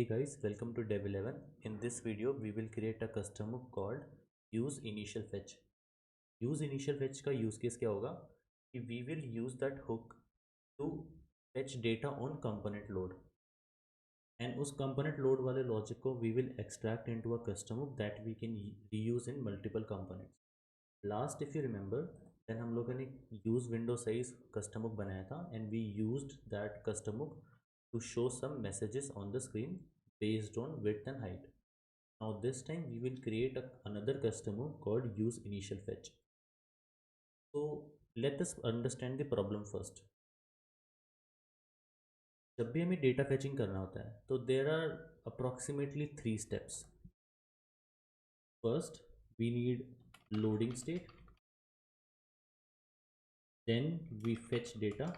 Hey guys, welcome to Dev 11. In this video, we will create a custom hook called use initial fetch. Use initial fetch का use case क्या होगा कि we will use that hook to fetch data on component load. And उस component load वाले logic को we will extract into a custom hook that we can reuse in multiple components. Last if you remember, then हम लोगों ने use window size custom hook बनाया था and we used that custom hook to show some messages on the screen based on width and height. Now this time we will create another custom hook called use initial fetch. So let us understand the problem first. जब भी हमें data fetching करना होता है तो there are approximately 3 steps. First we need loading state, then we fetch data,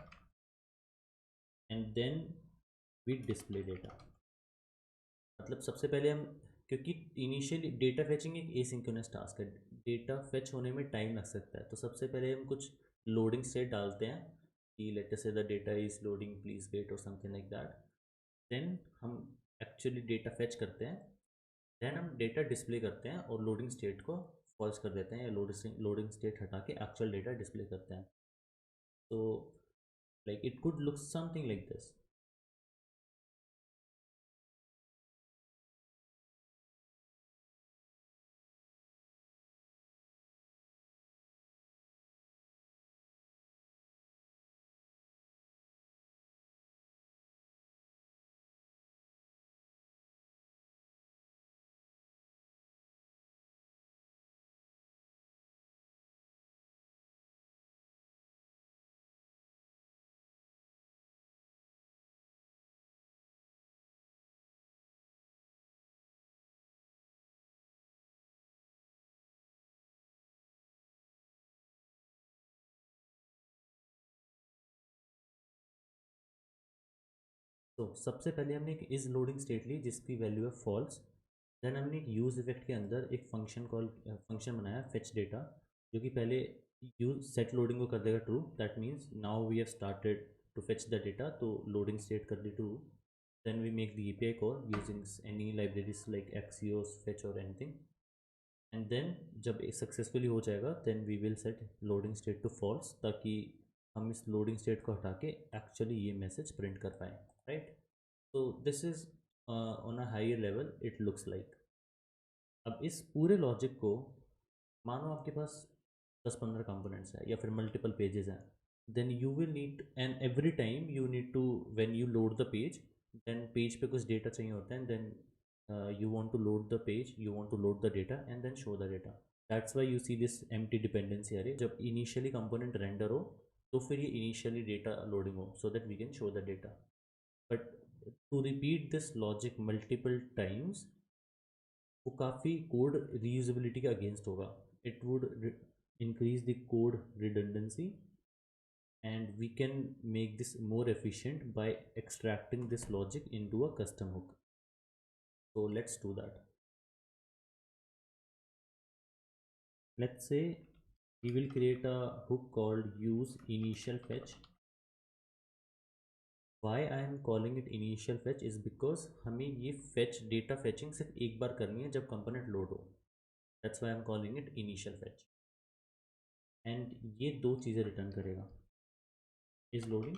and then we display data. मतलब सबसे पहले हम, क्योंकि इनिशियली डेटा फेचिंग एक एसिंक्रोनस टास्क है, डेटा फेच होने में टाइम लग सकता है, तो सबसे पहले हम कुछ लोडिंग स्टेट डालते हैं कि let us say the data is loading please wait और समथिंग लाइक दैट. देन हम एक्चुअली डेटा फेच करते हैं, देन हम डेटा डिस्प्ले करते हैं और लोडिंग स्टेट को फॉल्स कर देते हैं या लोडिंग स्टेट हटा के एक्चुअल डेटा डिस्प्ले करते हैं. तो like it could look something like this. तो सबसे पहले हमने एक इज लोडिंग स्टेट ली जिसकी वैल्यू है फॉल्स. देन हमने एक यूज इफेक्ट के अंदर एक फंक्शन बनाया फेच डेटा, जो कि पहले यूज सेट लोडिंग को कर देगा true. That means now we have started to fetch the data, तो लोडिंग स्टेट कर दी true. Then we make the API call using any libraries like Axios fetch और एनीथिंग. एंड देन जब successfully हो जाएगा then we will set loading state to false, ताकि हम इस लोडिंग स्टेट को हटा के एक्चुअली ये मैसेज प्रिंट कर पाएँ. Right. So this is on a higher level it looks like. अब इस पूरे लॉजिक को मानो आपके पास 10-15 कंपोनेंट्स है या फिर मल्टीपल पेजेस हैं, then you will need and every time you need to when you load the page, then page पे कुछ डेटा चाहिए होता है, then you want to load the page, you want to load the data and then show the data. That's why you see this empty dependency array. जब initially component render हो तो फिर ये initially data loading हो so that we can show the data. But to repeat this logic multiple times वो काफ़ी code reusability के against होगा. It would increase the code redundancy and we can make this more efficient by extracting this logic into a custom hook. So let's do that. Let's say we will create a hook called use initial fetch. Why I am calling it initial fetch is because हमें ये fetch data fetching सिर्फ एक बार करनी है जब component load हो. That's why I am calling it initial fetch. And ये दो चीज़ें रिटर्न करेगा, is loading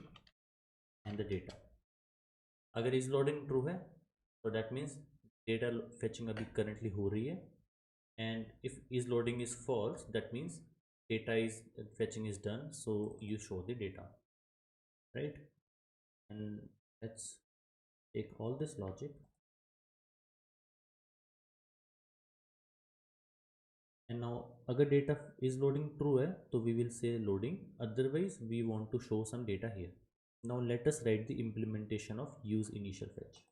and the data. अगर इज लोडिंग ट्रू है तो दैट मीन्स डेटा फेचिंग अभी करेंटली हो रही है, and if is loading is false that means data is fetching is done, so you show the data. Right. And let's take all this logic and now अगर data is loading true है तो we will say loading, otherwise we want to show some data here. Now let us write the implementation of use initial fetch.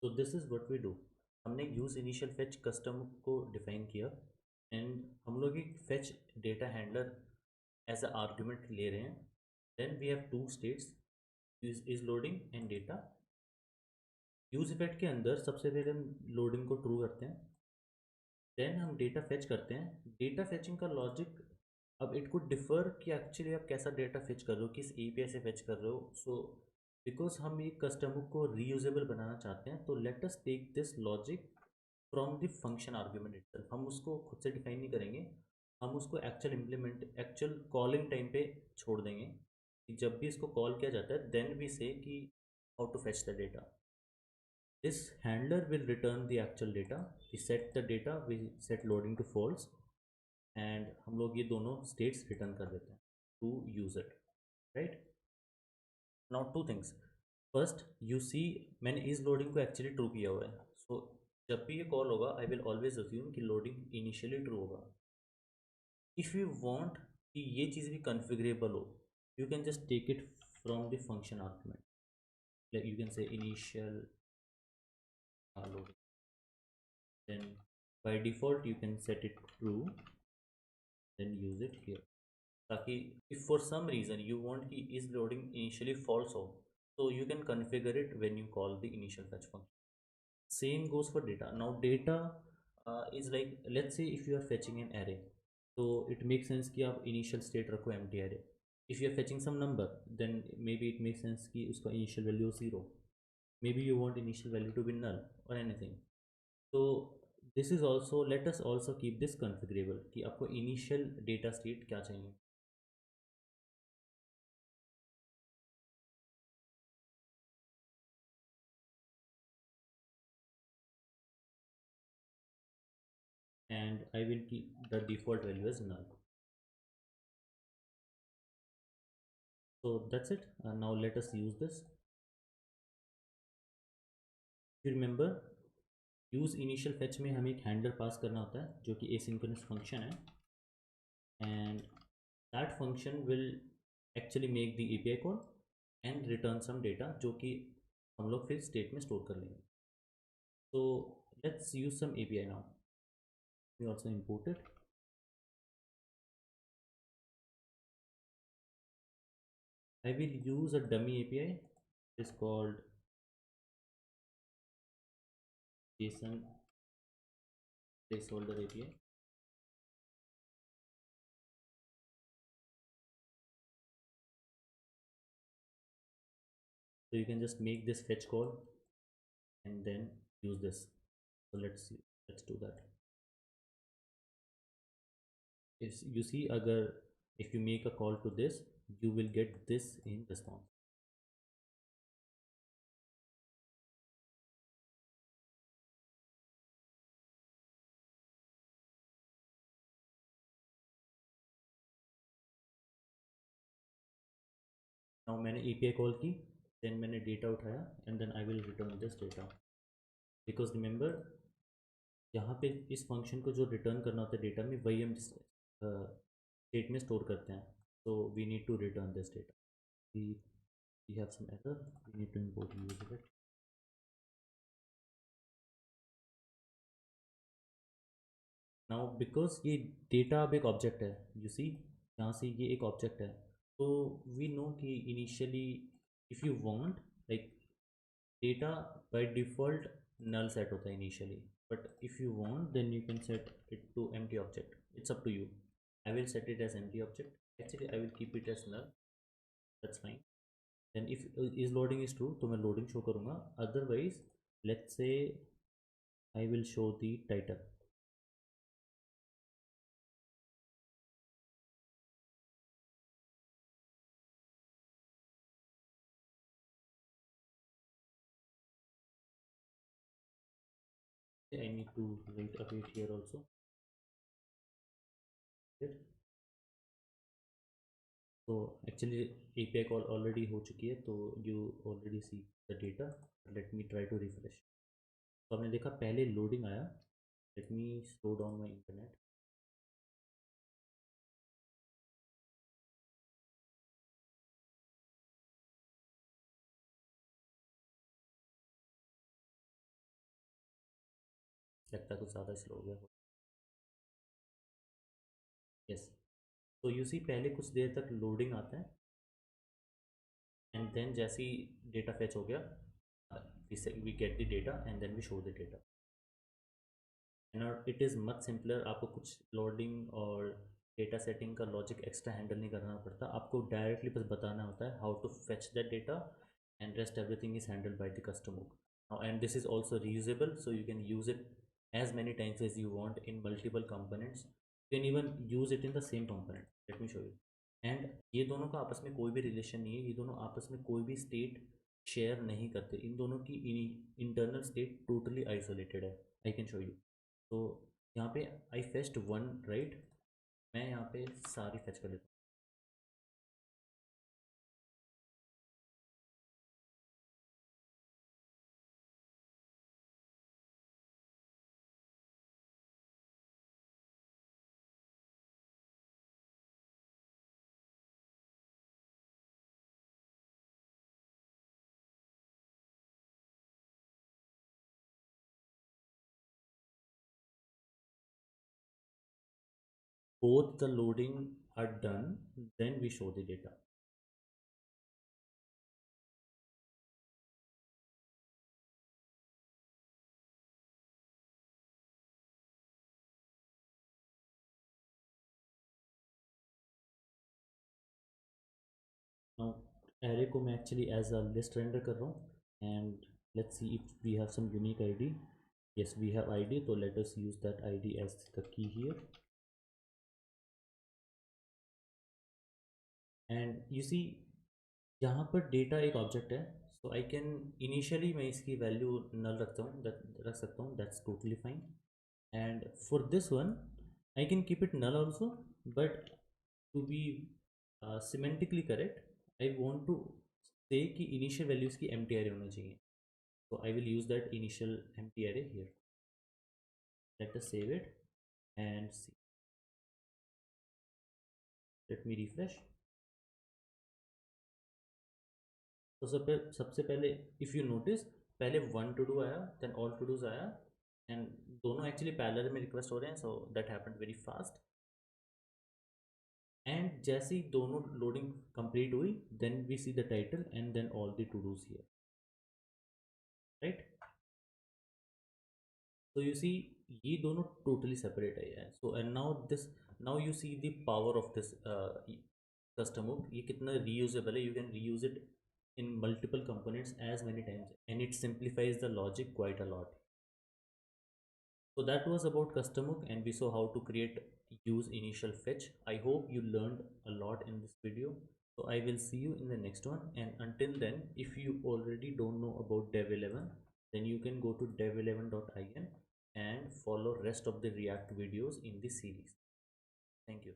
तो this is what we do. हमने use initial fetch custom को define किया and हम लोग एक fetch data handler as a argument ले रहे हैं। Then we have two states, is loading and data. Use effect के अंदर सबसे पहले हम लोडिंग को ट्रू करते हैं, देन हम डेटा फेच करते हैं। डेटा फेचिंग का लॉजिक अब इट कुड डिफर कि एक्चुअली आप कैसा डेटा फेच कर रहे हो, किस एपीआई से फेच कर रहे हो। सो बिकॉज हम एक कस्टमर को रीयूजेबल बनाना चाहते हैं, तो let us take this logic from the function argument itself. हम उसको खुद से डिफाइन नहीं करेंगे, हम उसको एक्चुअल कॉलिंग टाइम पे छोड़ देंगे कि जब भी इसको कॉल किया जाता है देन वी से कि how to fetch the data. This handler will return the actual data. We set the data, we set loading to false, and हम लोग ये दोनों states return कर देते हैं to use it, right? Now two things. First, you see मैंने इस loading को actually true किया हुआ है. So जब भी ये call होगा, I will always assume कि loading initially true होगा. If you want कि ये चीज़ भी configurable हो, you can just take it from the function argument. Like you can say initial loading. Then by default you can set it true, then use it here ताकि if for some reason you want कि is loading initially false हो, so you can configure it when you call the initial fetch function. Same goes for data. Now data is like, let's say if you are fetching an array, so it makes sense कि आप initial state रखो empty array. If you are fetching some number, then maybe it makes sense कि उसका initial value 0. Maybe you want initial value to be null or anything. तो this is also, let us also keep this configurable कि आपको initial data state क्या चाहिए। And I will keep the default value as null. So that's it. Now let us use this. You remember use initial fetch में हमें एक handler पास करना होता है जो कि एसिंक्रोनस फंक्शन है, and that function will actually make the API call and return some data जो कि हम लोग फिर स्टेट में स्टोर कर लेंगे। So let's use some API now. We also import it. I will use a dummy API. It's called JSON placeholder API. So you can just make this fetch call and then use this. So let's see. Let's do that. If you see, agar if you make a call to this, you will get this in response. Now मैंने API call की, then मैंने data उठाया, and then I will return this data. Because remember यहाँ पे इस function को जो return करना होता है डेटा में, वही हम स्टेट में स्टोर करते हैं। so we need to return this data. We have some error, we need to import use it. Now because ये डेटा अब एक ऑब्जेक्ट है, you see यहाँ से ये एक ऑब्जेक्ट है, तो we know कि initially if you want like data by default null set होता है initially, but if you want then you can set it to empty object. It's up to you. I will set it as empty object. Actually I will keep it as null. That's fine. Then if is loading is true तो मैं loading show करूँगा. Otherwise let's say I will show the title. I need to write a bit here also. Right? So actually API call already हो चुकी है, तो you already see the data. Let me try to refresh. तो आपने देखा पहले loading आया. Let me slow down my internet. लगता है कुछ ज़्यादा स्लो हो गया। यस, तो यू सी पहले कुछ देर तक लोडिंग आता है एंड देन जैसे ही डेटा फेच हो गया we get the data and then we show the data. And it is much simpler, आपको कुछ लोडिंग और डेटा सेटिंग का लॉजिक एक्स्ट्रा हैंडल नहीं करना पड़ता, आपको डायरेक्टली बस बताना होता है how to fetch that data and rest everything is handled by the custom hook. Now, and this is also reusable, so you can use it as many times as you want in multiple components. You can even use it in the same component. Let me show you. And ये दोनों का आपस में कोई भी relation नहीं है, ये दोनों आपस में कोई भी स्टेट शेयर नहीं करते, इन दोनों की इंटरनल स्टेट टोटली आइसोलेटेड है। I can show you. तो यहाँ पे आई फेस्ट वन राइट, मैं यहाँ पे सारी फेच कर लेता हूँ। Both the loading are done, then we show the data. Now array को मैं actually as a list render कर रहा हूँ and let's see if we have some unique ID. Yes, we have ID, so let us use that ID as the key here. And you see यहाँ पर data एक object है, सो I can initially मैं इसकी value नल रखता हूँ, रख सकता हूँ, that's totally fine. And for this one I can keep it null also, but to be semantically correct I want to say कि इनिशियल वैल्यूज़ की एम्प्टी एरे होना चाहिए, so I will use that initial empty array here. Let us save it and see. Let me refresh. तो सबसे पहले if you notice पहले one todo आया, then all todos आया, and दोनों actually parallel में request हो रहे हैं, so that happened very fast. And जैसे ही दोनों लोडिंग कंप्लीट हुई, then we see the title and then all the todos here, right. So you see ये दोनों totally separate है, so and now you see the power of this custom hook, ये कितना reusable है, you can reuse it in multiple components as many times and it simplifies the logic quite a lot. So that was about custom hook and we saw how to create use initial fetch. I hope you learned a lot in this video. So I will see you in the next one, and until then if you already don't know about Dev11, then you can go to dev11.in and follow rest of the React videos in this series. Thank you.